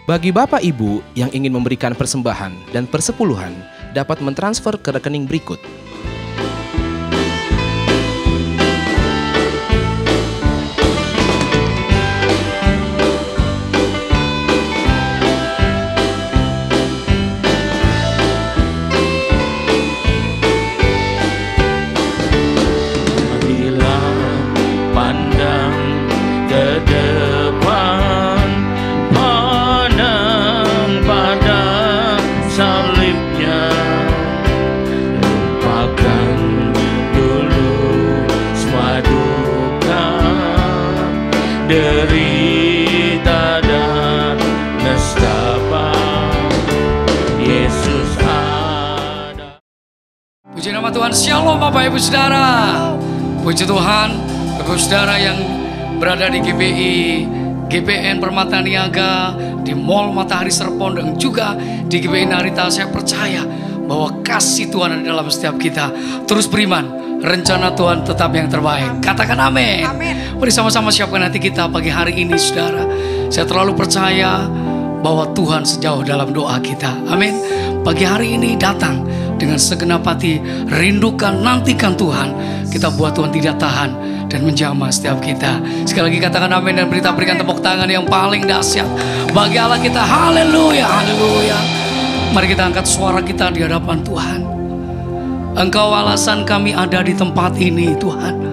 Bagi Bapak Ibu yang ingin memberikan persembahan dan persepuluhan, dapat mentransfer ke rekening berikut. Derita dan nestapa, Yesus ada. Puji nama Tuhan. Shalom Bapak Ibu Saudara. Puji Tuhan, Bapak Ibu Saudara yang berada di GBI, GBN Permata Niaga, di Mall Matahari Serpong, dan juga di GBI Narita. Saya percaya bahwa kasih Tuhan ada dalam setiap kita. Terus beriman, rencana Tuhan tetap yang terbaik. Katakan amin. Mari sama-sama siapkan hati kita pagi hari ini, saudara. Saya terlalu percaya bahwa Tuhan sejauh dalam doa kita. Amin. Pagi hari ini datang dengan segenap hati, rindukan, nantikan Tuhan. Kita buat Tuhan tidak tahan dan menjamah setiap kita. Sekali lagi katakan amin dan berikan tepuk tangan yang paling dahsyat bagi Allah kita. Haleluya, haleluya. Mari kita angkat suara kita di hadapan Tuhan. Engkau alasan kami ada di tempat ini, Tuhan.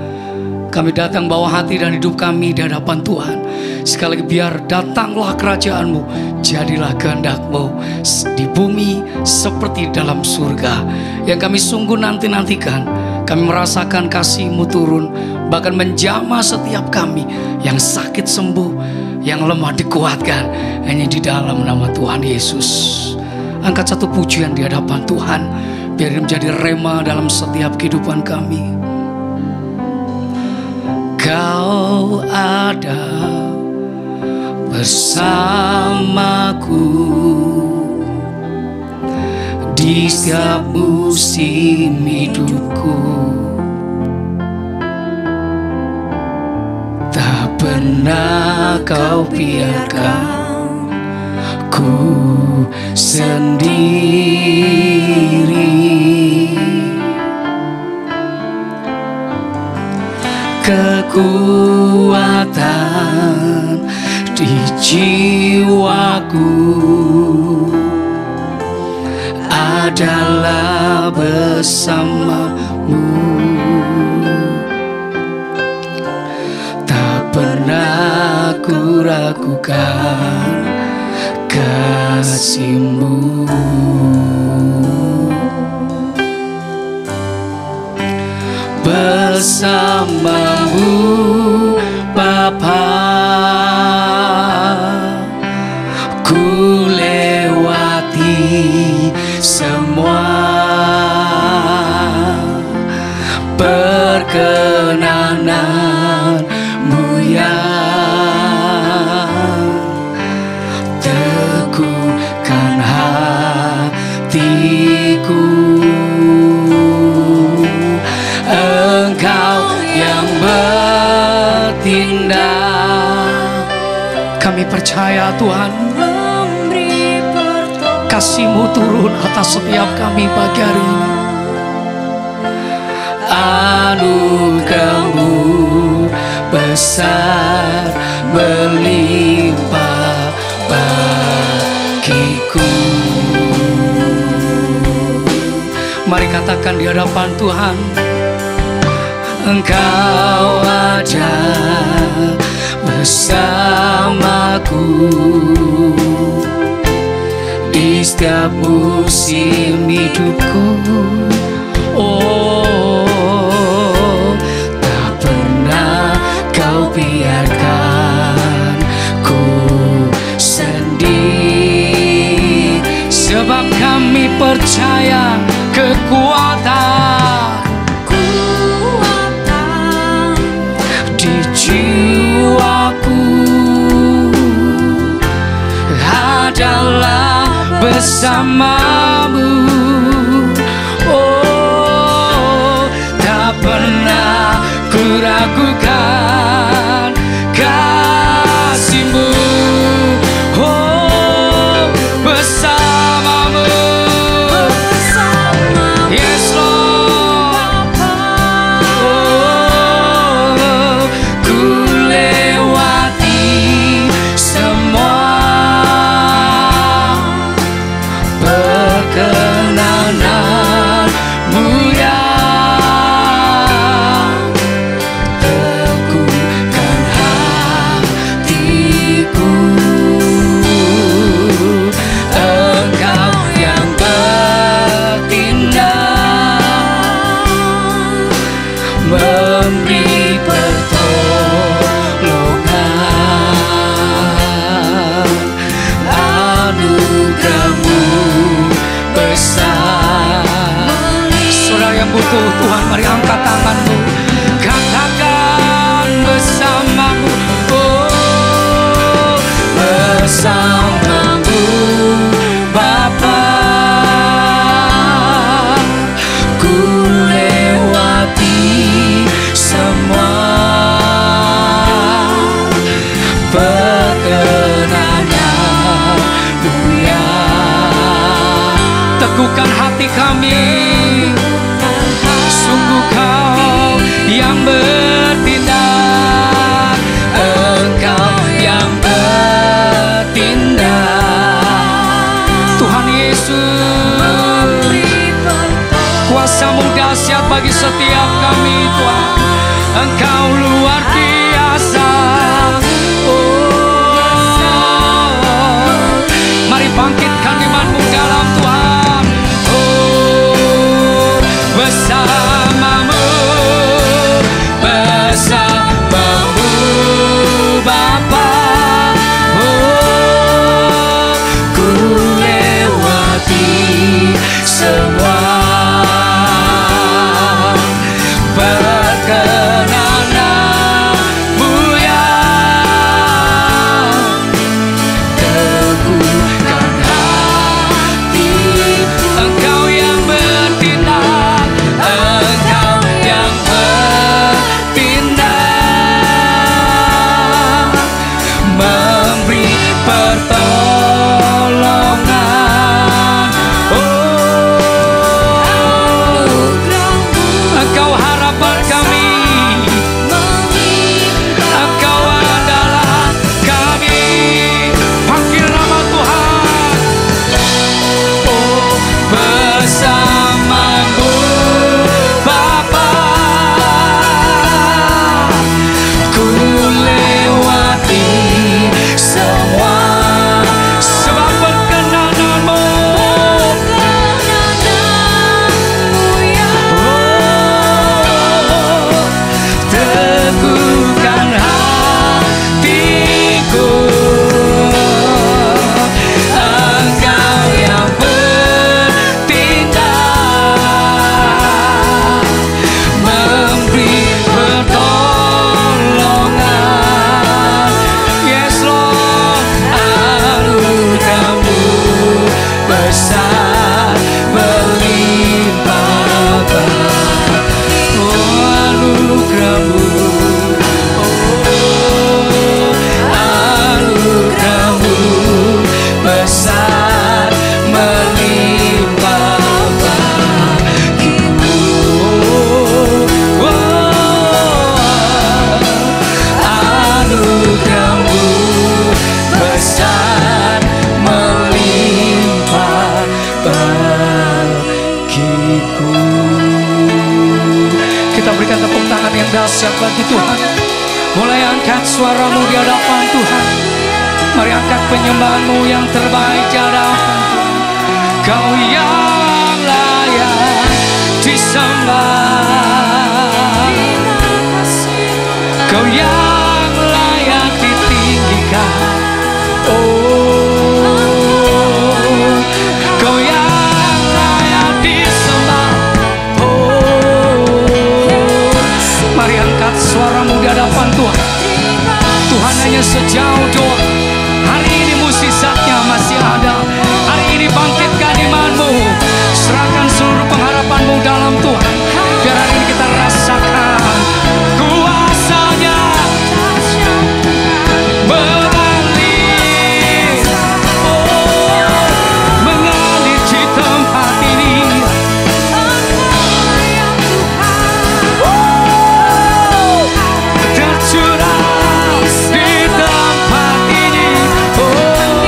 Kami datang bawa hati dan hidup kami di hadapan Tuhan. Sekali lagi biar datanglah kerajaan-Mu, jadilah kehendak-Mu di bumi seperti dalam surga. Yang kami sungguh nanti-nantikan. Kami merasakan kasih-Mu turun, bahkan menjamah setiap kami. Yang sakit sembuh, yang lemah dikuatkan, hanya di dalam nama Tuhan Yesus. Angkat satu pujian di hadapan Tuhan, biar ini menjadi rema dalam setiap kehidupan kami. Kau ada bersamaku di setiap musim hidupku. Tak pernah Kau biarkan ku sendiri. Kekuatan di jiwaku adalah bersamamu. Tak pernah ku ragukan kasih-Mu. Bersama-Mu Bapa, ku lewati semua perkenanan-Mu yang teguhkan hatiku. Engkau yang bertindak. Kami percaya Tuhan, kasih-Mu turun atas setiap kami pagi hari ini. Anugerah-Mu besar berlimpah bagiku. Mari katakan di hadapan Tuhan, Engkau ada bersamaku di setiap musim hidupku. Oh, tak pernah Kau biarkan ku sendiri. Sebab kami percaya kekuatan jiwaku adalah bersama-Mu. Oh, tak pernah ku ragukan kasih-Mu. Oh, bersamamu Bapa. Ku lewati semua perkenananmu ya. Teguhkan hati kami, sungguh Kau yang bertindak, Engkau yang bertindak. Tuhan Yesus, kuasa-Mu dahsyat bagi setiap kami Tuhan. Engkau luar biasa. Oh, mari bangkitkan iman-Mu dalam Tuhan. Oh, bersamamu, bersamamu Bapa. Oh, ku lewati semua perkenananmu ya. Teguhkan hati, Engkau yang bertindak, Engkau yang bertindak, memberi pertolongan. Oh, Engkau harapan kami, Engkau adalah kami. Panggil nama Tuhan. Oh, bersamamu Bapa. Ku lewati semua sebab perkenanan-Mu. Oh, teguhkan hatiku, Engkau yang bertindak, memberi pertolongan. Yes Lord, anugerah-Mu besar berlimpah bagi. Oh, anugerah-Mu, oh, anugerah-Mu besar melimpah bagiku. Oh, anugerah-Mu besar melimpah bagiku. Kita berikan tepuk tangan yang dahsyat bagi Tuhan. Mulai angkat suaramu di hadapan Tuhan. Mari angkat penyembahanmu yang terbaik di hadapan Tuhan. Kau yang layak disembah, Kau yang layak ditinggikan. Oh, Kau yang layak disembah. Oh, mari angkat suaramu di hadapan Tuhan. Tuhan hanya sejauh doa. Hari ini mukjizatnya masih ada. Hari ini bangkitkan iman-Mu, serahkan seluruh pengharapan-Mu dalam Tuhan. Biar hari ini kita rasakan kuasa-Nya mengalir, oh, mengalir di tempat ini. Oh, tercurah di tempat ini. Oh,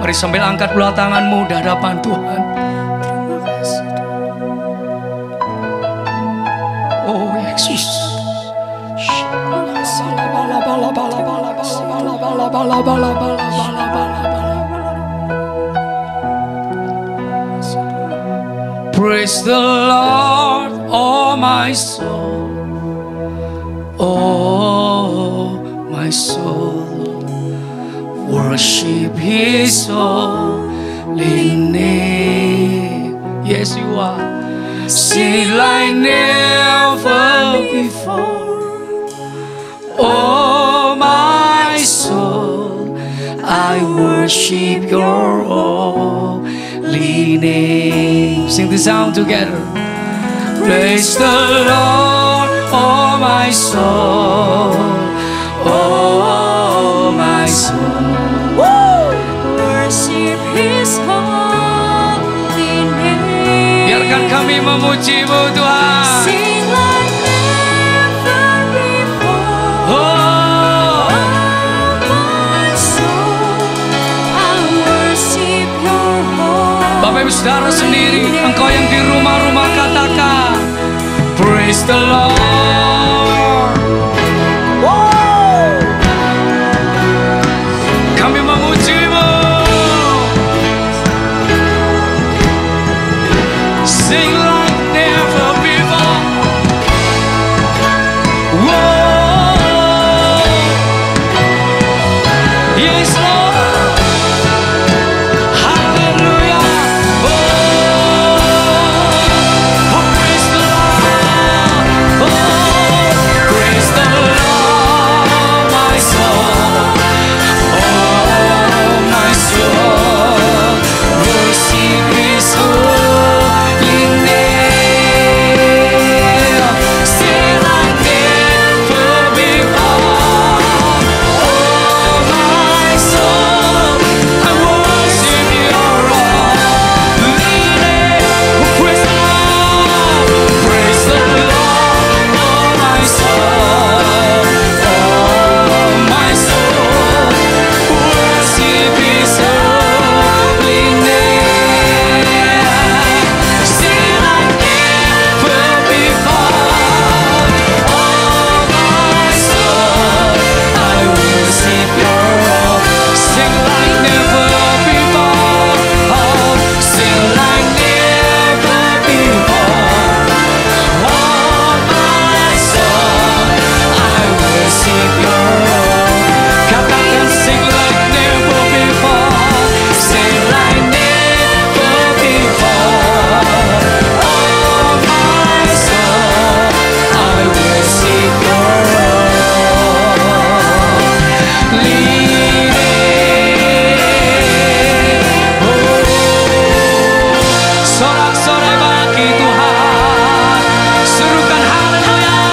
Mari sambil angkat kedua tanganmu di hadapan Tuhan. Oh Yesus. Praise the Lord, oh my soul, oh my soul, worship His holy name. Yes, you are. Sing like never before, oh my soul, I worship Your holy name. Sing this song together. Praise the Lord, oh my soul, oh my soul. Woo! Worship His holy name. Biarkan kami memuji-Mu Tuhan. Sing like never before. Oh, My soul, I worship Your holy. Bapak Ibu Saudara sendiri, engkau yang di rumah-rumah katakan, praise the Lord. Kami memuji-Mu. Sing like never before. Whoa. Yes, Lord. Hallelujah. Oh, praise the Lord. Oh, praise the Lord, my soul. Oh, my soul, worship His holy name. Sing like never before. Oh, my soul, I worship Your holy name. Praise the Lord, praise the Lord, oh my soul, oh my soul, worship His holy name. Sing like never before. Oh my soul, I worship Your holy. Sing like never before. Oh, sing like never before. Oh my soul, I worship Your holy. Katakan sing like never before. Sing like never before. Oh my soul, I worship Your holy name. Oh, sorak-sorai bagi Tuhan, serukan haleluya.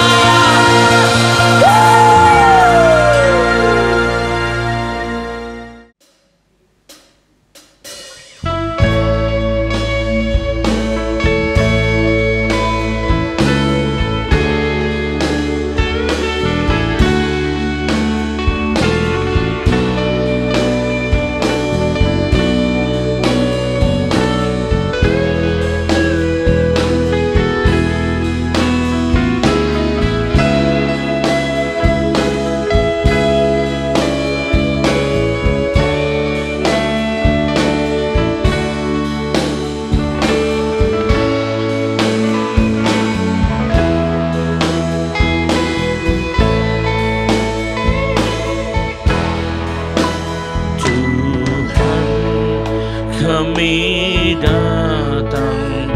Kami datang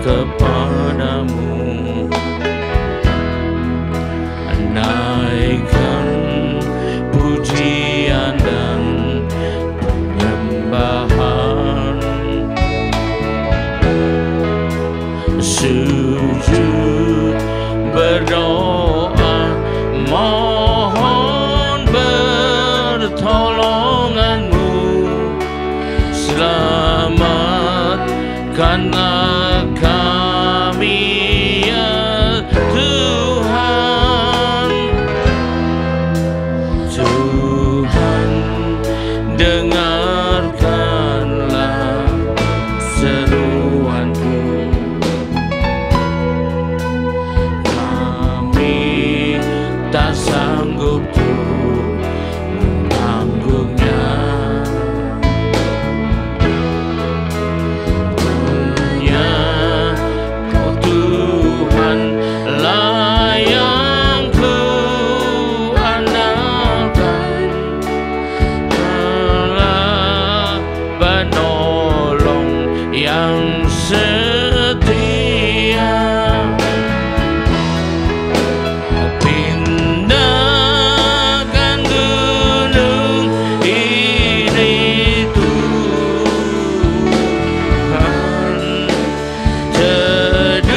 kepadamu, naikkan pujian dan penyembahan, sujud berdoa, mohon pertolongan-Mu. Selamatkanlah kami ya Tuhan. untuk menanggungnya. Dunia Kau Tuhan lah yang ku andalkan, Allah penolong yang setia. Pindahkan gunung ini Tuhan, teduhkan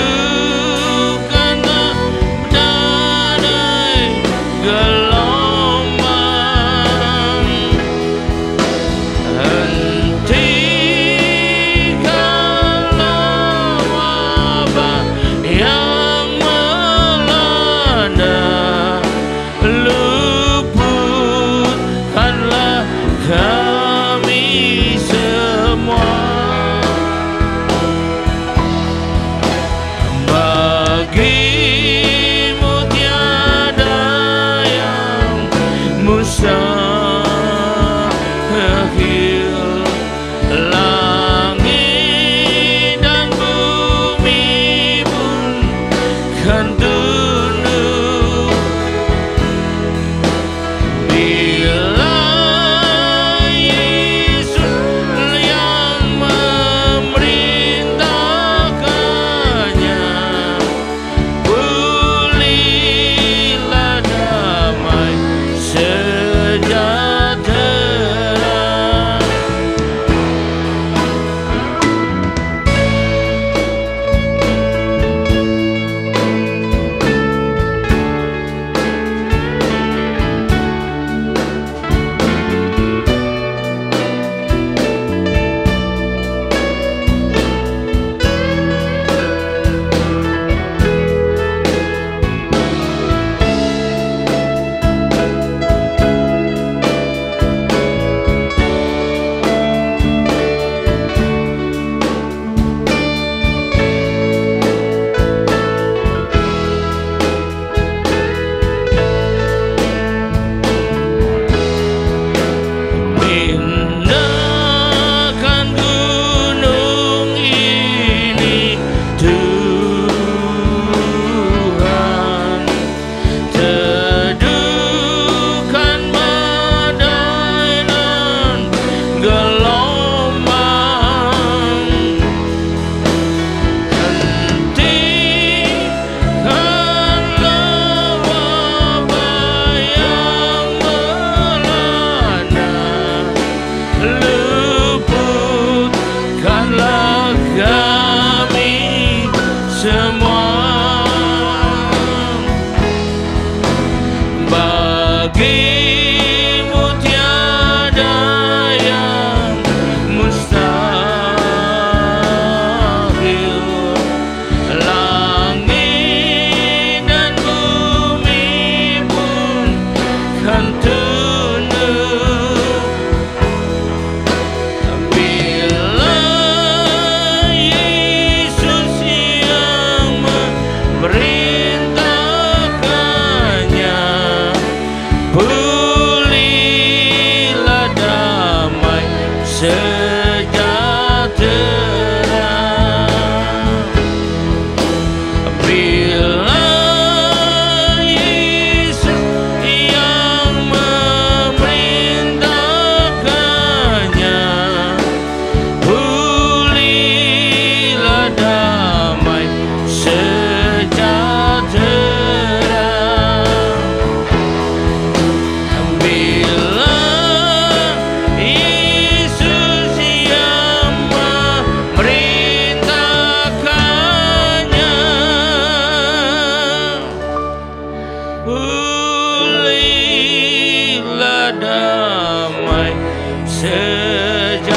badai gelombang, hentikanlah wabah yang melanda, luputkanlah kami semua. Bagimu tiada yang mustahil, langit dan bumi pun kan tunduk bila Yesus yang memerintahkannya. Pulihlah damai sejahtera. Pindahkan gunung ini Tuhan, teduhkan badai dan gelombang, hentikanlah wabah yang melanda, luputkanlah kami semua. Bagimu tiada yang mustahil, langit dan bumi pun kan tunduk bila Yesus yang memerintahkannya. Pulihlah damai sejahtera. Bila Yesus yang memerintahkannya, pulihlah damai sejahtera. Bila Yesus yang memerintahkannya, pulihlah damai sejahtera.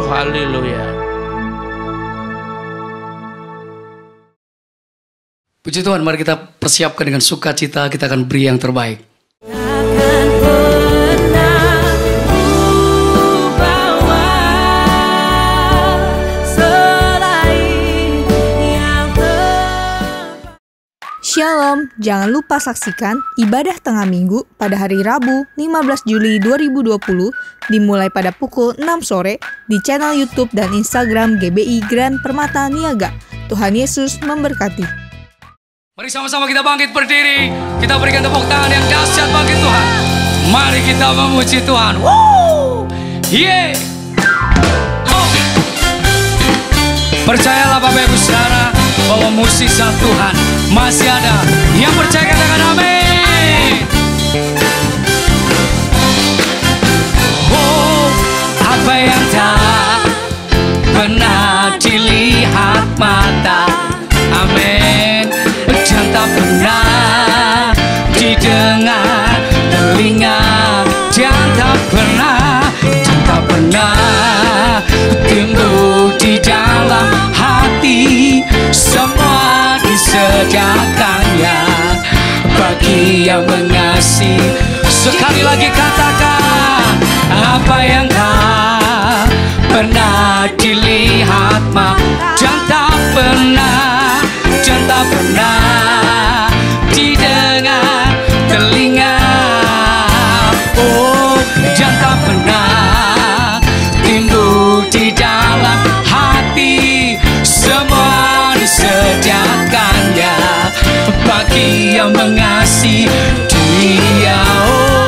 Haleluya. Puji Tuhan, mari kita persiapkan dengan sukacita, kita akan beri yang terbaik. Takkan pernah ku bawa Shalom, jangan lupa saksikan ibadah tengah minggu pada hari Rabu 15 Juli 2020 dimulai pada pukul 6 sore di channel YouTube dan Instagram GBI Grand Permata Niaga. Tuhan Yesus memberkati. Mari sama-sama kita bangkit berdiri, kita berikan tepuk tangan yang dahsyat bagi Tuhan. Mari kita memuji Tuhan. Woo! Yeah! Oh! Percayalah Bapak Ibu Saudara bahwa mukjizat Tuhan masih ada. Yang percaya katakan amin. Oh, apa yang tak pernah dilihat mata, amin, dan tak pernah didengar telinga, dan tak pernah timbul di dalam hati, semua disediakannya bagi yang mengasihi. Sekali lagi katakan, apa yang tak pernah dilihat dan tak pernah didengar telinga, oh, dan tak pernah timbul di dalam hati, semua disediakannya bagi yang mengasihi Dia. Oh,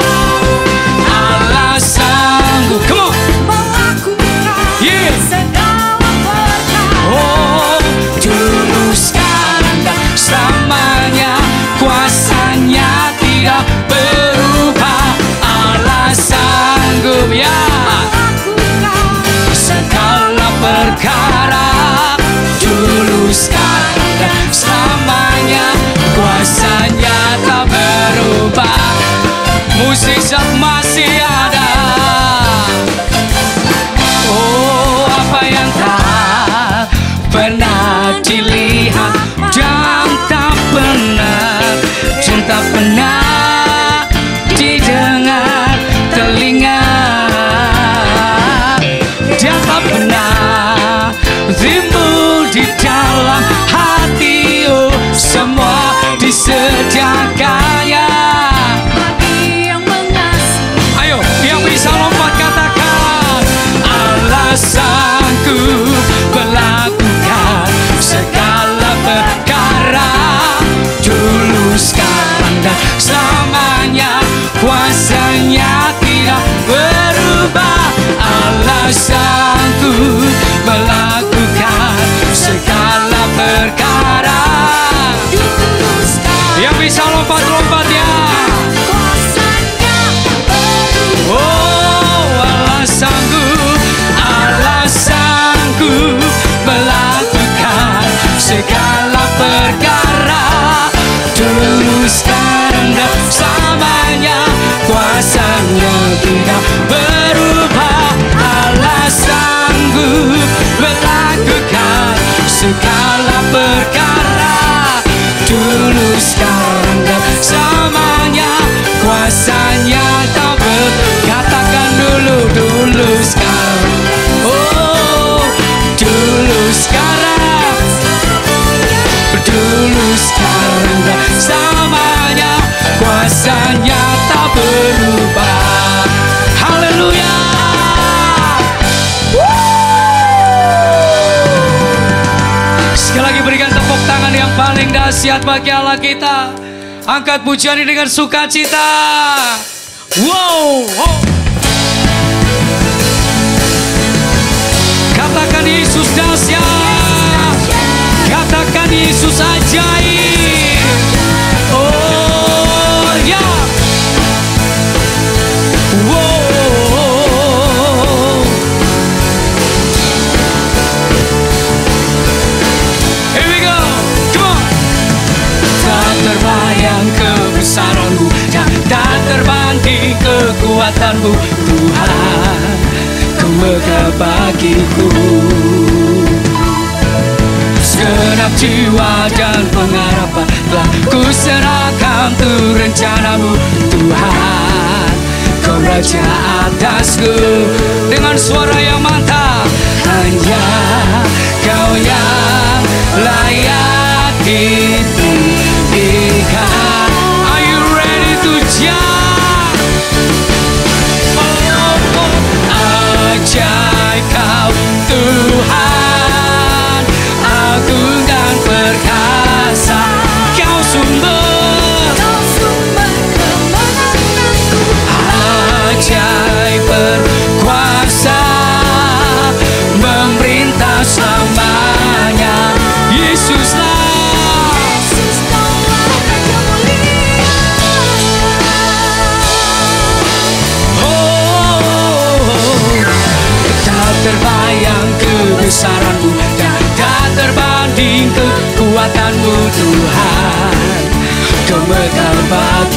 Allah sanggup, come on, yeah. Oh, dulu sekarang dan selamanya, kuasanya tidak berubah. Allah sanggup, ya, segala perkara, dulu sekarang dan selamanya, kuasanya tak berubah. Mukjizat masih ada. Oh, apa yang tak pernah dilihat dan tak pernah didengar telinga, dan tak pernah timbul di dalam hati, oh, semua disediakannya bagi yang mengasihi. Ayo, yang bisa lompat katakan, Allah sanggup melakukan segala perkara, dulu sekarang dan selamanya, kuasanya tidak berubah. Allah sanggup melakukan segala perkara. Yang bisa lompat-lompat ya. Oh, Allah sanggup melakukan segala perkara, dulu sekarang dan selamanya, kuasanya tidak berubah. Allah sanggup melakukan segala perkara, dulu sekarang dan selamanya, kuasanya tak katakan dulu sekarang. Oh, dulu sekarang dan selamanya, kuasanya tak berubah. Haleluya. Sekali lagi berikan tepuk tangan yang paling dahsyat bagi Allah kita. Angkat pujian ini dengan sukacita. Wow, oh. Katakan Yesus dahsyat. Katakan Yesus ajaib. Oh ya. Wow. Here we go. Come on. Tak terbayang kebesaran-Mu dan tak terbanding kekuatan-Mu, Tuhan, Kau megah bagiku. Segenap jiwa dan pengharapan telah ku serahkan untuk rencana-Mu, Tuhan, Kau Raja atasku. Dengan suara yang mantap, hanya Kau yang layak dipuji.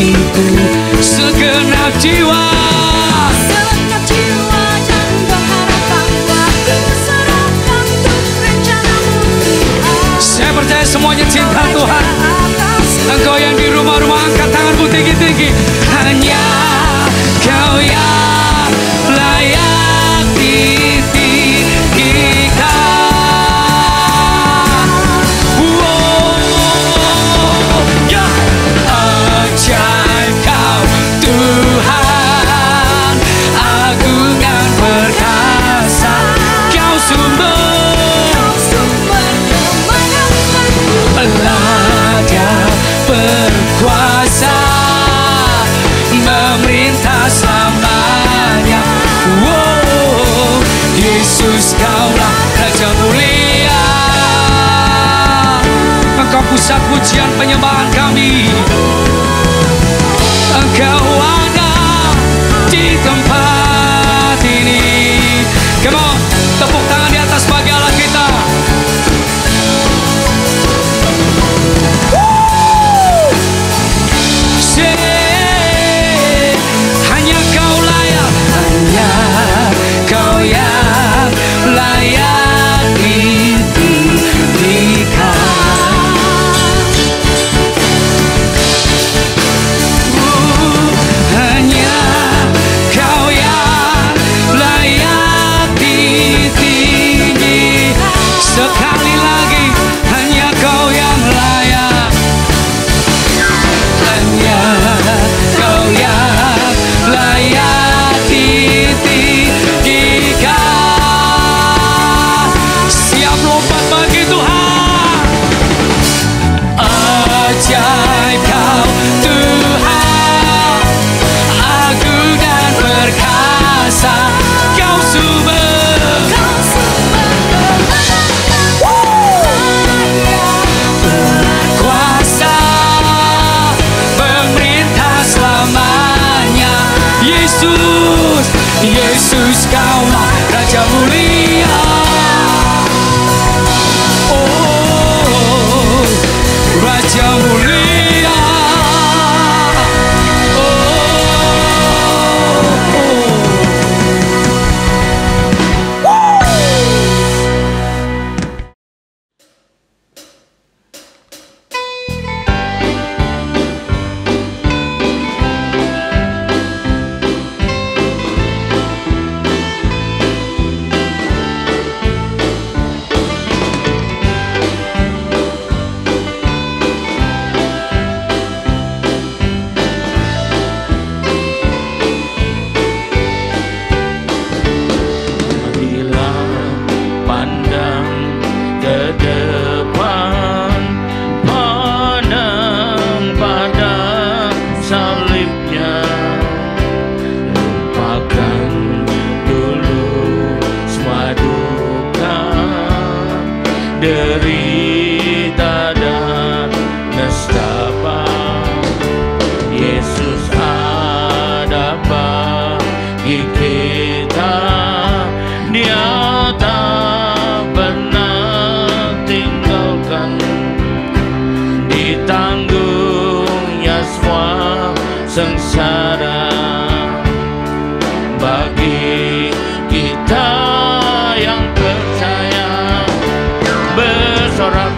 itu segenap jiwa. Segenap jiwa dan pengharapan aku serahkan untuk rencanamu, Tuhan. Saya percaya semuanya cinta Tuhan. Engkau yang di rumah-rumah angkat tanganmu tinggi-tinggi. Hanya Kau yang layak ditinggikan. Wow, ya, ajaib Kau Tuhan, agung dan perkasa. Kau sumber kemenanganku, Pelada berkuasa, memerintah selamanya. Wow, Yesus Kaulah Raja mulia. Engkau pusat pujian penyembahan kami. Engkau ada di tempat ini. Come on, tepuk tangan di atas bagi Allah kita. Hanya Kau layak, hanya Kau yang layak ditinggikan. Hanya Kau yang layak ditinggi. Sekali lagi, hanya Kau yang layak. Hanya Kau yang layak ditinggikan. Siap lompat bagi Tuhan. Ajaib Kau Tuhan, agung dan perkasa. Kau sumber berkuasa, pemerintah selamanya. Yesus, Yesus Kaulah Raja mulia. Oh, Raja mulia. derita dan nestapa. Yesus ada bagi kita, Dia tak pernah tinggalkan, ditanggungnya semua sengsara. Bagi kita yang percaya, bersorak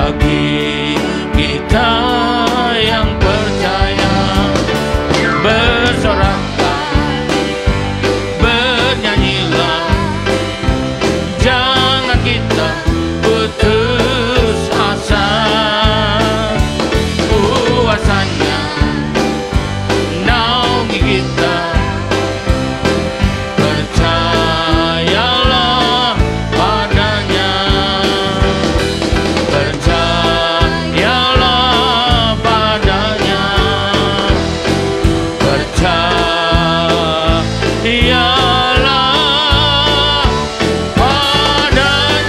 bagi kita yang percaya. Bersoraklah, bernyanyilah, jangan kita putus asa. Kuasanya naungi kita, percayalah padanya, percayalah padanya, percayalah padanya.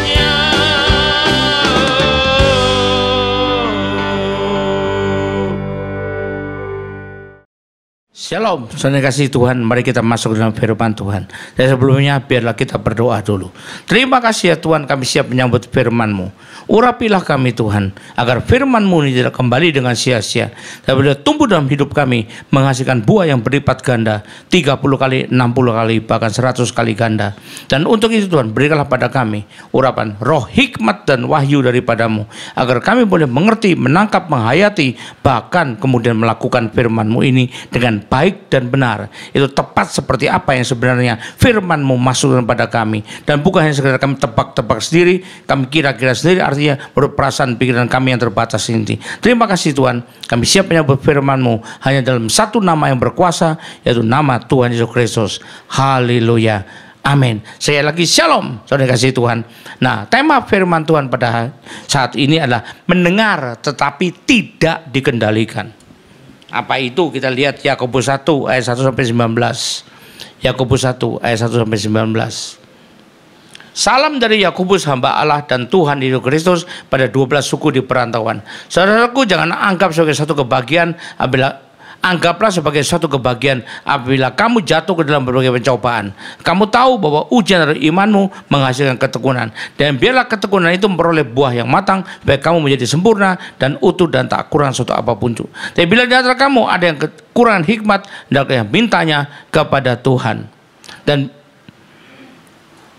Shalom, saudara kasih Tuhan, mari kita masuk dalam firman Tuhan. Dan sebelumnya biarlah kita berdoa dulu. Terima kasih ya Tuhan, kami siap menyambut firman-Mu. Urapilah kami Tuhan, agar firman-Mu ini tidak kembali dengan sia-sia, tapi boleh tumbuh dalam hidup kami, menghasilkan buah yang berlipat ganda, 30 kali, 60 kali, bahkan 100 kali ganda. Dan untuk itu Tuhan, berikanlah pada kami urapan roh hikmat dan wahyu daripada-Mu, agar kami boleh mengerti, menangkap, menghayati, bahkan kemudian melakukan firman-Mu ini dengan baik dan benar. Itu tepat seperti apa yang sebenarnya firman-Mu masukkan pada kami. Dan bukan hanya sekedar kami tebak-tebak sendiri, kami kira-kira sendiri, artinya menurut perasaan pikiran kami yang terbatas ini. Terima kasih Tuhan, kami siap menyambut firman-Mu hanya dalam satu nama yang berkuasa, yaitu nama Tuhan Yesus Kristus. Haleluya, amin. Saya lagi shalom, saudara kasih Tuhan. Nah, tema firman Tuhan pada saat ini adalah mendengar tetapi tidak dikendalikan. Apa itu? Kita lihat Yakobus 1 ayat 1 sampai 19. Yakobus 1 ayat 1 sampai 19. Salam dari Yakobus, hamba Allah dan Tuhan Yesus Kristus pada 12 suku di perantauan. Saudaraku, jangan anggap sebagai satu kebahagiaan anggaplah sebagai suatu kebahagiaan apabila kamu jatuh ke dalam berbagai pencobaan. Kamu tahu bahwa ujian dari imanmu menghasilkan ketekunan, dan biarlah ketekunan itu memperoleh buah yang matang, baik kamu menjadi sempurna dan utuh dan tak kurang suatu apapun. Tapi bila di antara kamu ada yang kekurangan hikmat, hendaklah mintanya kepada Tuhan, dan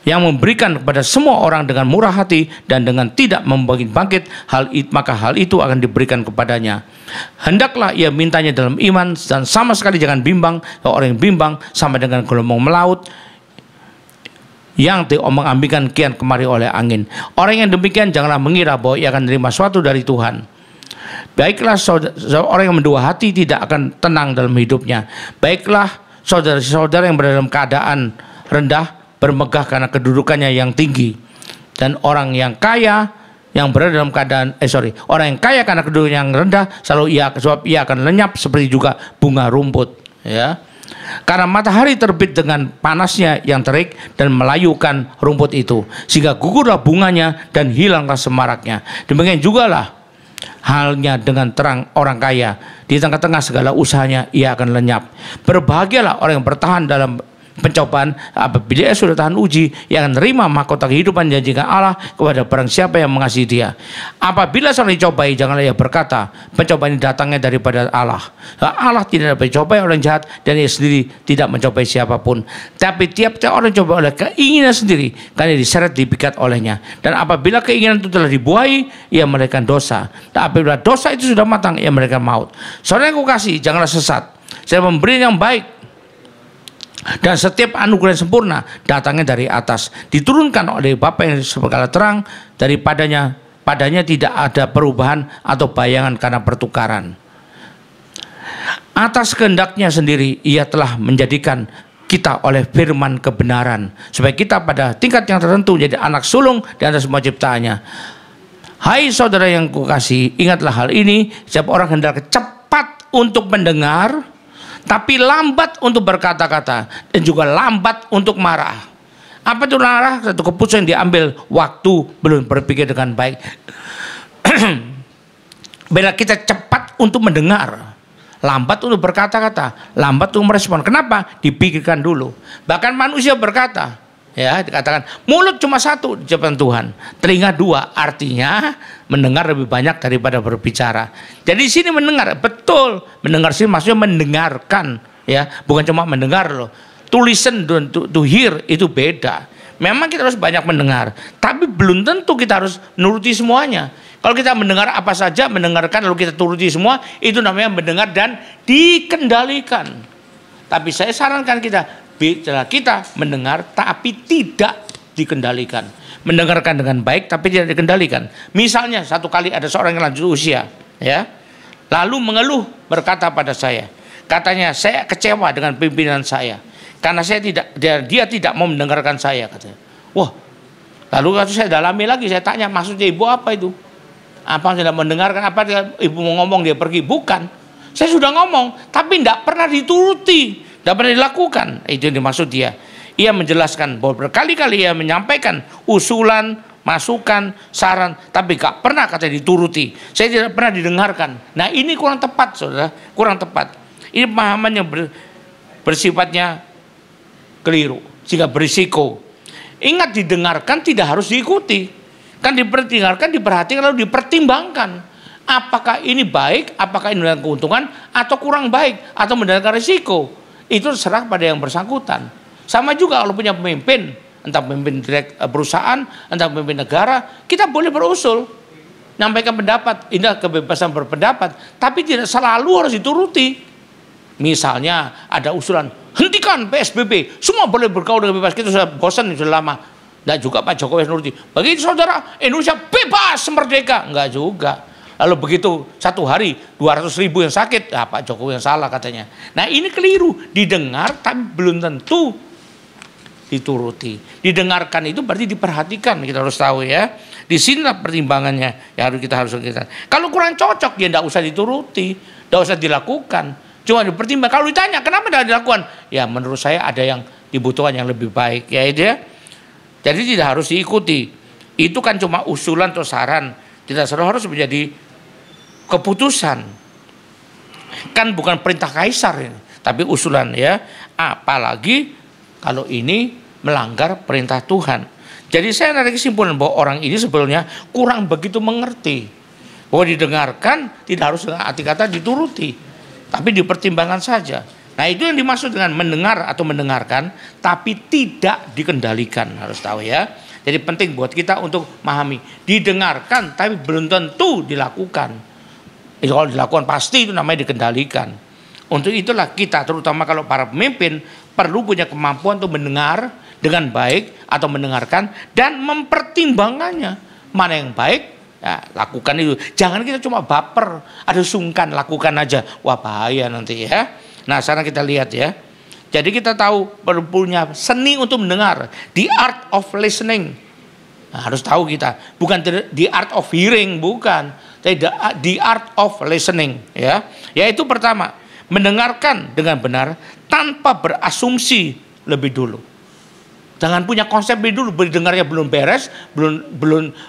yang memberikan kepada semua orang dengan murah hati dan dengan tidak membangkit maka hal itu akan diberikan kepadanya. Hendaklah ia mintanya dalam iman, dan sama sekali jangan bimbang. Orang yang bimbang sama dengan gelombang melaut yang diomong-ambingkan kian kemari oleh angin. Orang yang demikian janganlah mengira bahwa ia akan menerima sesuatu dari Tuhan. Baiklah, orang yang mendua hati tidak akan tenang dalam hidupnya. Baiklah, saudara-saudara yang berada dalam keadaan rendah bermegah karena kedudukannya yang tinggi, dan orang yang kaya yang berada dalam keadaan orang yang kaya karena kedudukannya yang rendah sebab ia akan lenyap seperti juga bunga rumput, ya. Karena matahari terbit dengan panasnya yang terik dan melayukan rumput itu, sehingga gugurlah bunganya dan hilanglah semaraknya. Demikian jugalah halnya dengan terang orang kaya, di tengah-tengah segala usahanya ia akan lenyap. Berbahagialah orang yang bertahan dalam pencobaan, apabila ia sudah tahan uji, ia akan menerima mahkota kehidupan janjikan Allah kepada barang siapa yang mengasihi Dia. Apabila seorang dicobai, janganlah ia berkata, pencobaan ini datangnya daripada Allah. Allah tidak dapat dicobai oleh jahat, dan ia sendiri tidak mencobai siapapun. Tapi tiap-tiap orang dicobai oleh keinginan sendiri, karena diseret dipikat olehnya. Dan apabila keinginan itu telah dibuai, ia melahirkan dosa. Dan apabila dosa itu sudah matang, ia melahirkan maut. Saudara yang kukasihi, janganlah sesat. Saya memberi yang baik, dan setiap anugerah yang sempurna datangnya dari atas, diturunkan oleh Bapa yang segala terang, padanya tidak ada perubahan atau bayangan karena pertukaran. Atas kehendaknya sendiri ia telah menjadikan kita oleh firman kebenaran, supaya kita pada tingkat yang tertentu menjadi anak sulung di antara semua ciptaannya. Hai saudara yang kukasihi, ingatlah hal ini. Setiap orang hendak cepat untuk mendengar, tapi lambat untuk berkata-kata, dan juga lambat untuk marah. Apa itu marah? Satu keputusan yang diambil waktu belum berpikir dengan baik. Bila kita cepat untuk mendengar, lambat untuk berkata-kata, lambat untuk merespon. Kenapa? Dipikirkan dulu. Bahkan manusia berkata, ya, dikatakan mulut cuma satu di hadapan Tuhan, telinga dua, artinya mendengar lebih banyak daripada berbicara. Jadi di sini mendengar, betul, mendengar sini maksudnya mendengarkan, ya, bukan cuma mendengar loh. To listen, to hear itu beda. Memang kita harus banyak mendengar, tapi belum tentu kita harus nuruti semuanya. Kalau kita mendengar apa saja, mendengarkan lalu kita turuti semua, itu namanya mendengar dan dikendalikan. Tapi saya sarankan kita mendengar tapi tidak dikendalikan. Mendengarkan dengan baik tapi tidak dikendalikan. Misalnya satu kali ada seorang yang lanjut usia, ya, lalu mengeluh berkata pada saya, katanya saya kecewa dengan pimpinan saya karena dia tidak mau mendengarkan saya, katanya. Wah, lalu saya dalami lagi, saya tanya maksudnya ibu apa itu? Apa tidak mendengarkan? Apa ibu mau ngomong dia pergi? Bukan. Saya sudah ngomong, tapi tidak pernah dituruti, tidak pernah dilakukan. Itu yang dimaksud dia. Ia menjelaskan bahwa berkali-kali ia menyampaikan usulan, masukan, saran, tapi gak pernah kata dituruti. Saya tidak pernah didengarkan. Nah ini kurang tepat, saudara, kurang tepat. Ini pemahaman yang bersifatnya keliru, sehingga berisiko. Ingat, didengarkan tidak harus diikuti. Kan diperdengarkan, diperhatikan, lalu dipertimbangkan. Apakah ini baik, apakah ini mendatangkan keuntungan, atau kurang baik, atau mendatangkan risiko. Itu terserah pada yang bersangkutan. Sama juga kalau punya pemimpin, entah pemimpin perusahaan, entah pemimpin negara, kita boleh berusul, nyampaikan pendapat, ini kebebasan berpendapat, tapi tidak selalu harus dituruti. Misalnya ada usulan, hentikan PSBB, semua boleh bergaul dengan bebas, kita sudah bosan, sudah lama. Enggak juga Pak Jokowi nuruti. Bagi saudara, Indonesia bebas merdeka. Enggak juga. Lalu begitu satu hari 200.000 yang sakit, ya Pak Jokowi yang salah katanya. Nah ini keliru. Didengar tapi belum tentu dituruti. Didengarkan itu berarti diperhatikan, kita harus tahu ya. Di sinilah pertimbangannya yang kita harus kita. Kalau kurang cocok ya enggak usah dituruti, enggak usah dilakukan. Cuma dipertimbangkan. Kalau ditanya kenapa tidak dilakukan? Ya menurut saya ada yang dibutuhkan yang lebih baik, ya itu ya. Jadi tidak harus diikuti. Itu kan cuma usulan atau saran. Tidak selalu harus menjadi keputusan. Kan bukan perintah kaisar ini, tapi usulan ya. Apalagi kalau ini melanggar perintah Tuhan. Jadi saya narik kesimpulan bahwa orang ini sebetulnya kurang begitu mengerti. Bahwa didengarkan tidak harus dengan arti kata dituruti, tapi dipertimbangkan saja. Nah itu yang dimaksud dengan mendengar atau mendengarkan tapi tidak dikendalikan, harus tahu ya. Jadi penting buat kita untuk memahami, didengarkan tapi belum tentu dilakukan. Kalau dilakukan pasti itu namanya dikendalikan. Untuk itulah kita terutama kalau para pemimpin perlu punya kemampuan untuk mendengar dengan baik atau mendengarkan dan mempertimbangkannya. Mana yang baik, ya, lakukan itu. Jangan kita cuma baper, ada sungkan, lakukan aja. Wah bahaya nanti ya. Nah sekarang kita lihat ya. Jadi kita tahu perlu punya seni untuk mendengar, the art of listening. Nah, harus tahu kita, bukan the art of hearing, bukan, tapi the art of listening ya. Yaitu pertama, mendengarkan dengan benar tanpa berasumsi lebih dulu. Jangan punya konsep lebih dulu, dengarnya belum beres,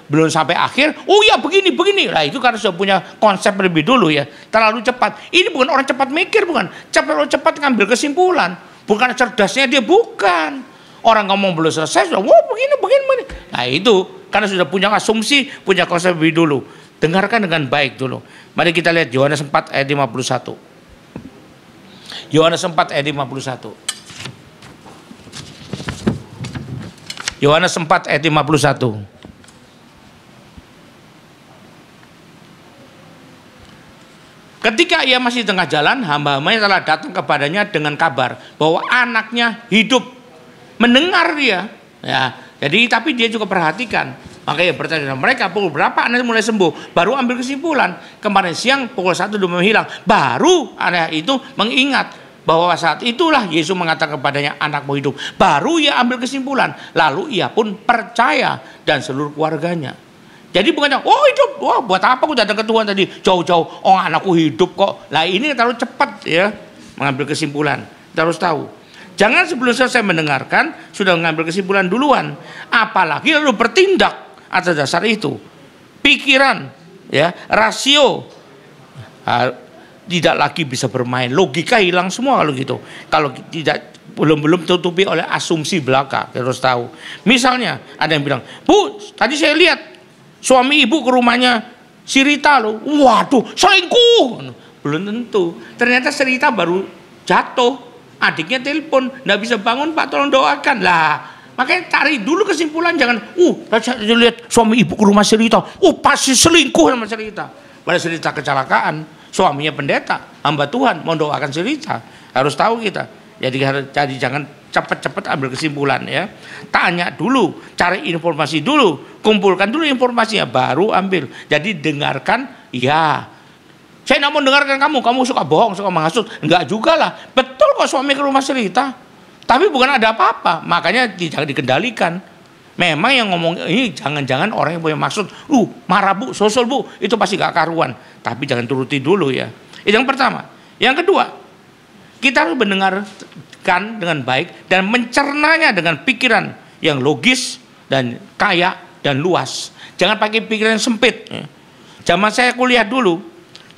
belum sampai akhir. Oh ya begini. Lah itu karena sudah punya konsep lebih dulu ya. Terlalu cepat. Ini bukan orang cepat mikir, bukan. Cepat ngambil kesimpulan. Bukan cerdasnya dia, bukan. Orang ngomong belum selesai sudah, wah begini. Nah itu karena sudah punya asumsi, punya konsep lebih dulu. Dengarkan dengan baik dulu. Mari kita lihat Yohanes 4 ayat 51. Yohanes 4 ayat 51. Yohanes 4 ayat 51. Ketika ia masih tengah jalan, hamba-hambanya telah datang kepadanya dengan kabar bahwa anaknya hidup. Mendengar dia, ya. Jadi tapi dia juga perhatikan. Makanya bertanya dengan mereka, pukul berapa anak mulai sembuh? Baru ambil kesimpulan. Kemarin siang pukul 1 dia menghilang. Baru anak itu mengingat bahwa saat itulah Yesus mengatakan kepadanya, anakmu hidup. Baru ia ambil kesimpulan. Lalu ia pun percaya dan seluruh keluarganya. Jadi bukannya, oh hidup, wah buat apa aku datang ke Tuhan tadi jauh-jauh, oh anakku hidup kok. Nah ini terlalu cepat ya mengambil kesimpulan. Kita harus tahu. Jangan sebelum selesai mendengarkan sudah mengambil kesimpulan duluan. Apalagi lalu bertindak atas dasar itu. Pikiran, ya, rasio tidak lagi bisa bermain, logika hilang semua kalau gitu. Kalau tidak belum tutupi oleh asumsi belaka, kita harus tahu. Misalnya ada yang bilang, Bu, tadi saya lihat suami ibu ke rumahnya si Rita loh, waduh selingkuh. Belum tentu. Ternyata si Rita baru jatuh, adiknya telepon, nggak bisa bangun Pak, tolong doakan lah. Makanya cari dulu kesimpulan, jangan lihat suami ibu ke rumah si Rita, pasti selingkuh sama si Rita. Pada si Rita kecelakaan, suaminya pendeta, hamba Tuhan, mau doakan si Rita. Harus tahu kita. Jadi jangan cepat-cepat ambil kesimpulan ya. Tanya dulu, cari informasi dulu, kumpulkan dulu informasinya, baru ambil. Jadi dengarkan, ya. Saya tidak mau dengarkan kamu suka bohong, suka menghasut. Enggak juga lah. Betul kok suami ke rumah si Rita. Tapi bukan ada apa-apa, makanya jangan dikendalikan. Memang yang ngomong ini jangan-jangan orang yang punya maksud, marah bu, sosol bu, itu pasti gak karuan. Tapi jangan turuti dulu ya. Itu yang pertama. Yang kedua, kita harus mendengarkan dengan baik dan mencernanya dengan pikiran yang logis dan kaya dan luas. Jangan pakai pikiran yang sempit. Zaman saya kuliah dulu,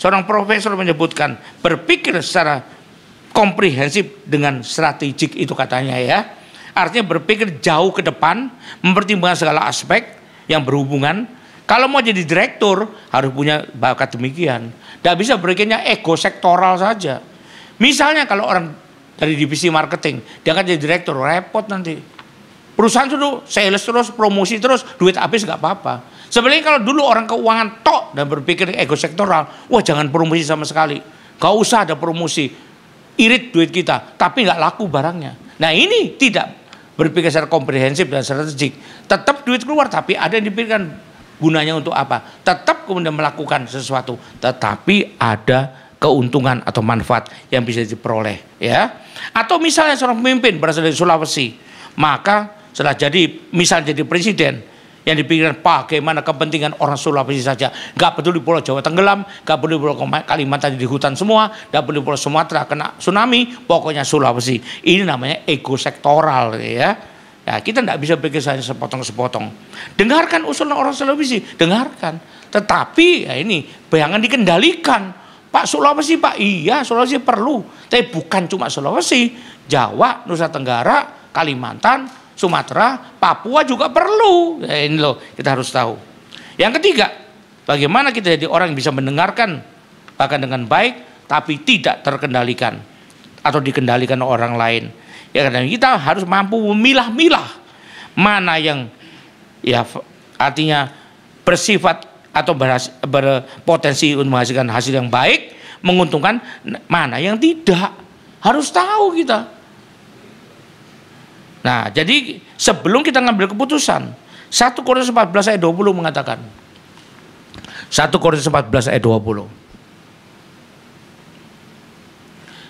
seorang profesor menyebutkan berpikir secara komprehensif dengan strategik, itu katanya ya. Artinya berpikir jauh ke depan, mempertimbangkan segala aspek yang berhubungan. Kalau mau jadi direktur harus punya bakat demikian. Tidak bisa berpikirnya ego sektoral saja. Misalnya kalau orang dari divisi marketing, dia akan jadi direktur, repot nanti. Perusahaan itu sales terus, promosi terus, duit habis nggak apa-apa. Sebenarnya kalau dulu orang keuangan tok dan berpikir ego sektoral, wah jangan promosi sama sekali. Gak usah ada promosi. Irit duit kita, tapi nggak laku barangnya. Nah ini tidak berpikir secara komprehensif dan strategik. Tetap duit keluar, tapi ada yang dipikirkan gunanya untuk apa. Tetap kemudian melakukan sesuatu, tetapi ada keuntungan atau manfaat yang bisa diperoleh. Ya. Atau misalnya seorang pemimpin berasal dari Sulawesi, maka setelah misalnya jadi presiden, yang dipikirkan bagaimana kepentingan orang Sulawesi saja. Gak peduli Pulau Jawa tenggelam, gak peduli Pulau Kalimantan di hutan semua, gak peduli Pulau Sumatera kena tsunami, pokoknya Sulawesi. Ini namanya ego sektoral ya. Ya kita tidak bisa pikir saja sepotong-sepotong. Dengarkan usulan orang Sulawesi, dengarkan. Tetapi ya ini jangan dikendalikan. Pak Sulawesi Pak, iya Sulawesi perlu. Tapi bukan cuma Sulawesi, Jawa, Nusa Tenggara, Kalimantan, Sumatera, Papua juga perlu. Ya, ini loh kita harus tahu. Yang ketiga, bagaimana kita jadi orang yang bisa mendengarkan bahkan dengan baik, tapi tidak terkendalikan atau dikendalikan orang lain. Ya karena kita harus mampu memilah-milah mana yang ya artinya bersifat atau berpotensi untuk menghasilkan hasil yang baik, menguntungkan, mana yang tidak. Harus tahu kita. Nah, jadi sebelum kita ngambil keputusan, 1 Korintus 14 ayat 20 mengatakan. 1 Korintus 14 ayat 20.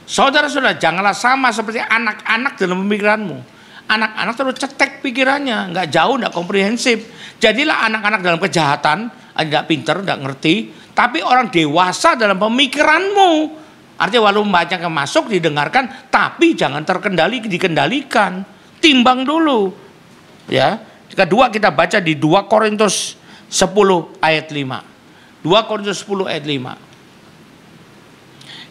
Saudara-saudara, janganlah sama seperti anak-anak dalam pemikiranmu. Anak-anak terus cetek pikirannya, nggak jauh, nggak komprehensif. Jadilah anak-anak dalam kejahatan, tidak pinter, tidak ngerti. Tapi orang dewasa dalam pemikiranmu. Artinya walaupun banyak yang masuk, didengarkan, tapi jangan dikendalikan. Timbang dulu. Ya. Kedua kita baca di 2 Korintus 10 ayat 5. 2 Korintus 10 ayat 5.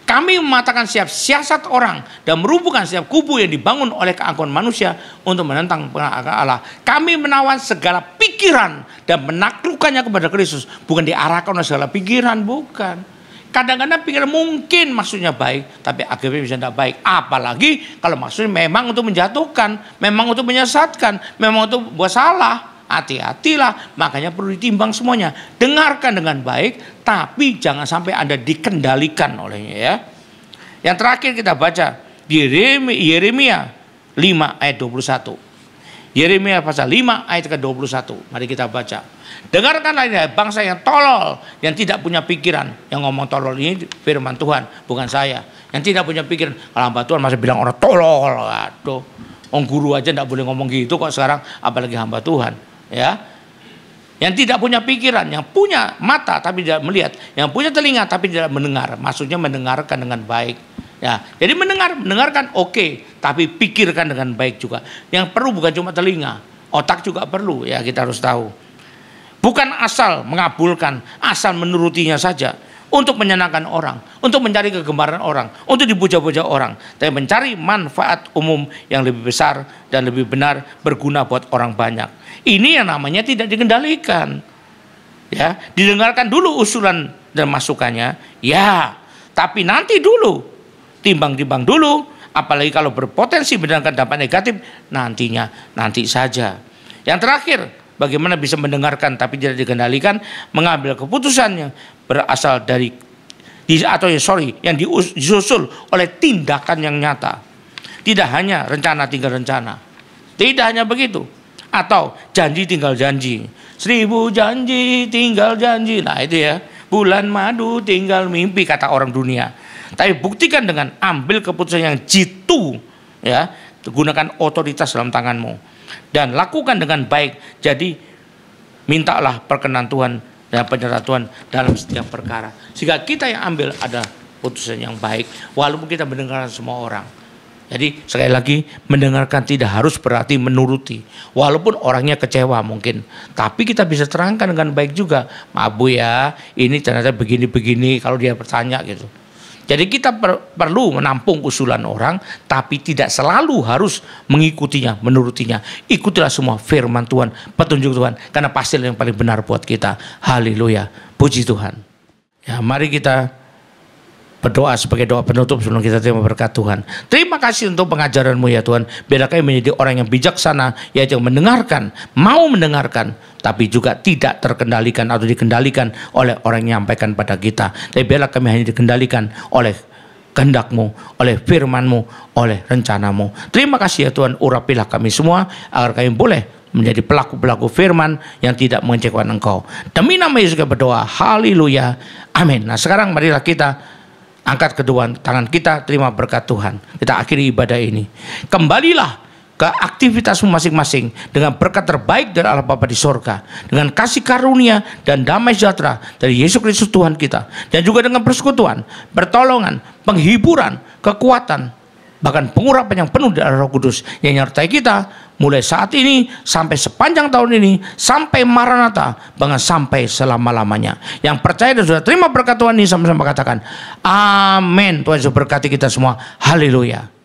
Kami mematahkan setiap siasat orang dan merubuhkan setiap kubu yang dibangun oleh keangkuhan manusia untuk menentang pengakuan Allah. Kami menawan segala pikiran dan menaklukkannya kepada Kristus. Bukan diarahkan oleh segala pikiran, bukan. Kadang-kadang pikiran mungkin maksudnya baik, tapi akhirnya bisa tidak baik. Apalagi kalau maksudnya memang untuk menjatuhkan, memang untuk menyesatkan, memang untuk buat salah. Hati-hatilah, makanya perlu ditimbang semuanya. Dengarkan dengan baik, tapi jangan sampai Anda dikendalikan olehnya ya. Yang terakhir kita baca Yeremia 5 ayat 21. Yeremia pasal 5 ayat ke-21. Mari kita baca. Dengarkanlah ini bangsa yang tolol, yang tidak punya pikiran. Yang ngomong tolol ini firman Tuhan, bukan saya. Yang tidak punya pikiran. Kalau hamba Tuhan masih bilang orang tolol. Aduh, guru aja tidak boleh ngomong gitu kok sekarang, apalagi hamba Tuhan. Ya, yang tidak punya pikiran, yang punya mata tapi tidak melihat, yang punya telinga tapi tidak mendengar. Maksudnya mendengarkan dengan baik. Ya, jadi mendengarkan oke, tapi pikirkan dengan baik juga. Yang perlu bukan cuma telinga, otak juga perlu. Ya, kita harus tahu. Bukan asal mengabulkan, asal menurutinya saja untuk menyenangkan orang, untuk mencari kegemaran orang, untuk dipuja-puja orang, tapi mencari manfaat umum yang lebih besar dan lebih benar, berguna buat orang banyak. Ini yang namanya tidak dikendalikan. Ya, didengarkan dulu usulan dan masukannya, ya, tapi nanti dulu timbang-timbang dulu Apalagi kalau berpotensi mendatangkan dampak negatif, nanti saja. Yang terakhir, bagaimana bisa mendengarkan tapi tidak dikendalikan, mengambil keputusan yang berasal dari yang disusul oleh tindakan yang nyata. Tidak hanya rencana tinggal rencana. Tidak hanya begitu. Atau janji tinggal janji. 1000 janji tinggal janji. Nah itu ya, bulan madu tinggal mimpi kata orang dunia. Tapi buktikan dengan ambil keputusan yang jitu, ya, gunakan otoritas dalam tanganmu dan lakukan dengan baik. Jadi mintalah perkenan Tuhan dan penyertaan Tuhan dalam setiap perkara, sehingga kita yang ambil ada putusan yang baik walaupun kita mendengarkan semua orang. Jadi sekali lagi, mendengarkan tidak harus berarti menuruti. Walaupun orangnya kecewa mungkin, tapi kita bisa terangkan dengan baik juga. Maaf Bu ya, ini ternyata begini-begini kalau dia bertanya gitu. Jadi kita perlu menampung usulan orang, tapi tidak selalu harus mengikutinya, menurutinya. Ikutilah semua firman Tuhan, petunjuk Tuhan, karena pasti yang paling benar buat kita. Haleluya, puji Tuhan. Ya, mari kita berdoa sebagai doa penutup sebelum kita terima berkat Tuhan. Terima kasih untuk pengajaran-Mu ya Tuhan. Biarlah kami menjadi orang yang bijaksana, yaitu yang mendengarkan, mau mendengarkan, tapi juga tidak terkendalikan atau dikendalikan oleh orang yang menyampaikan pada kita. Tapi biarlah kami hanya dikendalikan oleh kehendak-Mu, oleh firman-Mu, oleh rencana-Mu. Terima kasih ya Tuhan, urapilah kami semua agar kami boleh menjadi pelaku-pelaku firman yang tidak mengecewakan Engkau. Demi nama Yesus kami berdoa. Haleluya. Amin. Nah sekarang marilah kita angkat kedua tangan kita, terima berkat Tuhan. Kita akhiri ibadah ini. Kembalilah ke aktivitasmu masing-masing dengan berkat terbaik dari Allah Bapa di sorga, dengan kasih karunia dan damai sejahtera dari Yesus Kristus Tuhan kita, dan juga dengan persekutuan, pertolongan, penghiburan, kekuatan, bahkan pengurapan yang penuh dari Roh Kudus yang menyertai kita mulai saat ini sampai sepanjang tahun ini, sampai Maranatha, bahkan sampai selama-lamanya. Yang percaya dan sudah terima berkat Tuhan ini sama-sama katakan amin. Tuhan Yesus berkati kita semua. Haleluya.